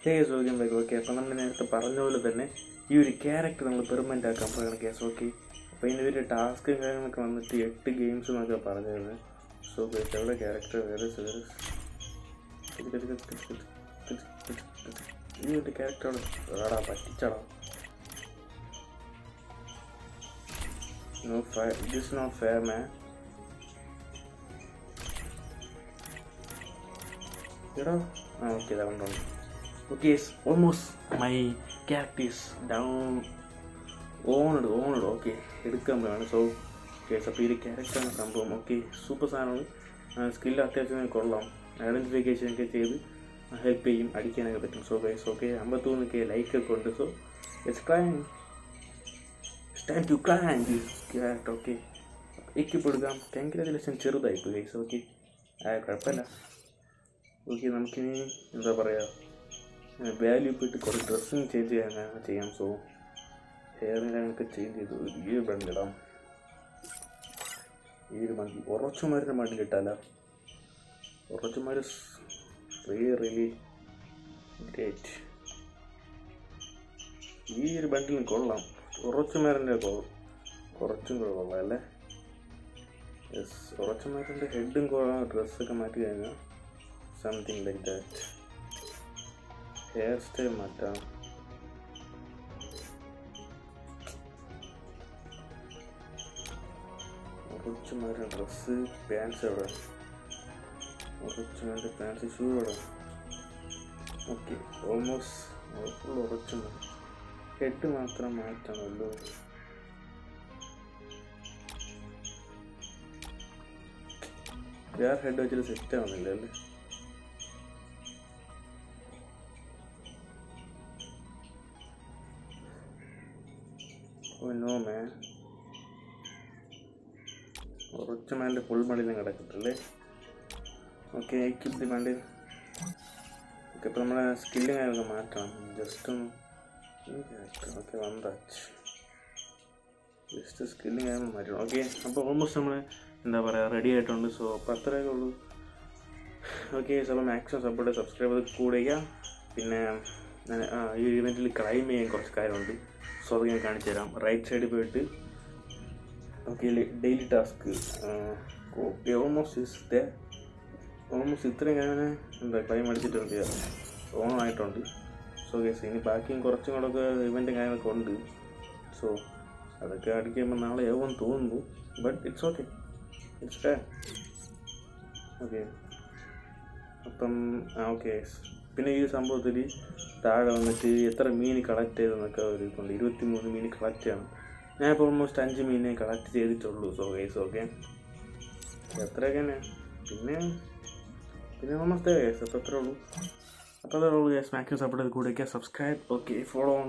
ചോദ്യം വരും. ഓക്കെ, അപ്പം നമ്മൾ നേരത്തെ പറഞ്ഞ പോലെ തന്നെ ഈ ഒരു ക്യാരക്ടർ നമ്മൾ പെർമനൻ്റ് ആക്കാൻ പോവുകയാണ് കേസ്. ഓക്കെ, അപ്പോൾ ഇതിൻ്റെ ടാസ്കും കാര്യങ്ങളൊക്കെ വന്നിട്ട് 8 ഗെയിംസ് എന്നൊക്കെ പറഞ്ഞത്. സോ ഗൈസ്, എവിടെ ക്യാരക്ടർ വേറെ ഈ ഒരു ക്യാരക്ടർ ആടാ പറ്റിച്ചടാ. No fair, this is not fair, man. Okay, that one. Okay, it's almost my character is down. Owned. Okay, എടുക്കാൻ വേണം. സോ കേസ് അപ്പോൾ ഈ ക്യാരക്ടറാണ് സംഭവം. ഓക്കെ, സൂപ്പർ സാധനമാണ്. സ്കില്ല് അത്യാവശ്യം കൊള്ളാം. ഐഡൻറ്റിഫിക്കേഷൻ ഒക്കെ ചെയ്ത് ഹെൽപ്പ് ചെയ്യും, അടിക്കാനൊക്കെ പറ്റും. സോ ഗൈസ്, ഓക്കെ 53K ലൈക്കൊക്കെ ഉണ്ട്. So it's time to climb this character. Okay, equip എടുക്കാം. കൺഗ്രാജുലേഷൻ, ചെറുതായിപ്പോൾ ഗൈസ്. ഓക്കെ, കുഴപ്പമില്ല. ഓക്കെ, നമുക്കിനി എന്താ പറയുക, വാല്യൂ പോയിട്ട് കുറേ ഡ്രസ്സിങ് ചേഞ്ച് ചെയ്യാം. സോ ഹെയറിനൊക്കെ ചേഞ്ച് ചെയ്തു ഈ ബണ്ടിടാം. ഈ ഒരു മണ്ടി ഉറച്ചുമാരുടെ മണ്ടിലിട്ടാല. ഉറച്ചുമാർ റിയലി ഗ്രേറ്റ്. ഈ ഒരു ബണ്ടിലും കൊള്ളാം. ഉറച്ചുമാരൻ്റെ കുറച്ചും കൂടെ കൊള്ളാം അല്ലേ? യെസ്, ഉറച്ചുമാരൻ്റെ ഹെഡും കൊള്ളാം. ഡ്രസ്സൊക്കെ മാറ്റി കഴിഞ്ഞാൽ something like that. Hair style മാറ്റാം. ഉറച്ചുമാരുടെ ഡ്രസ്സ്, പാൻസ് എവിടെ? ഉറച്ചുമാരുടെ പാൻസ്, ഷൂ എവിടെ? ഓക്കെ, ഓൾമോസ്റ്റ് ഫുൾ ഉറച്ചുമാർ. ഹെഡ് മാത്രം മാറ്റണമല്ലോ. വേറെ ഹെഡ് വെച്ചിട്ട് സെറ്റ് ആവുന്നില്ല അല്ലേ? ഓ നോ മാൻ, കുറച്ച് മാൻ്റെ ഫുൾ മടിയിലും കിടക്കട്ടല്ലേ? ഓക്കെ, എക്യുപ്പ് ദി മണ്ടി. ഓക്കെ, ഇപ്പോൾ നമ്മളെ സ്കില്ലും കാര്യങ്ങളൊക്കെ മാറ്റണം. ജസ്റ്റ് ഓക്കെ, ജസ്റ്റ് സ്കില്ലും കാര്യങ്ങൾ മാറ്റണം. ഓക്കെ, അപ്പോൾ ഓൾമോസ്റ്റ് നമ്മൾ എന്താ പറയുക റെഡി ആയിട്ടുണ്ട്. സോ അപ്പോൾ അത്രയൊക്കെ ഉള്ളൂ. ഓക്കെ, അപ്പോൾ മാക്സിമം സപ്പോർട്ട് സബ്സ്ക്രൈബ് ചെയ്ത് കൂടുക. പിന്നെ ഈ ഇവൻറ്റിൽ ക്ലൈം ചെയ്യാൻ കുറച്ച് കാര്യമുണ്ട്. സോ അത് ഞാൻ കാണിച്ചു തരാം. റൈറ്റ് സൈഡിൽ പോയിട്ട് okay, daily task. Okay, almost ഇത്രയും ഞാൻ എന്താ ക്ലൈം അടിച്ചിട്ടുണ്ട്, ഓണായിട്ടുണ്ട്. സോ ഗൈസ്, ഇനി ബാക്കിയും കുറച്ചും കൂടെ ഒക്കെ ഇവൻറ്റും കാര്യങ്ങളൊക്കെ ഉണ്ട്. സോ അതൊക്കെ അടിക്കുമ്പോൾ നാളെ ആവുമെന്ന് തോന്നുന്നു. But it's okay, it's fair. Okay, അപ്പം ഓക്കെ. പിന്നെ ഈ സംഭവത്തിൽ താഴെ വന്നിട്ട് എത്ര മീൻ കളക്ട് ചെയ്തെന്നൊക്കെ ഒരു ഇതുണ്ട്. 23 മീൻ കളക്ട് ചെയ്യണം. ഞാൻ ഇപ്പോൾ ഓൾമോസ്റ്റ് 5 മീനെ കളക്ട് ചെയ്തിട്ടുള്ളൂ. സോ ഗൈസ്, ഓക്കെ, എത്രയൊക്കെ തന്നെ. പിന്നെ ഓൾമോസ്റ്റ് ഗൈസ്, അപ്പോൾ എത്ര ഉള്ളൂ. അപ്പോൾ അതേ ഉള്ളൂ ഗൈസ്. മാക്സിമം സപ്പോർട്ട് ചെയ്ത് കൂടെ സബ്സ്ക്രൈബ്. Okay, follow on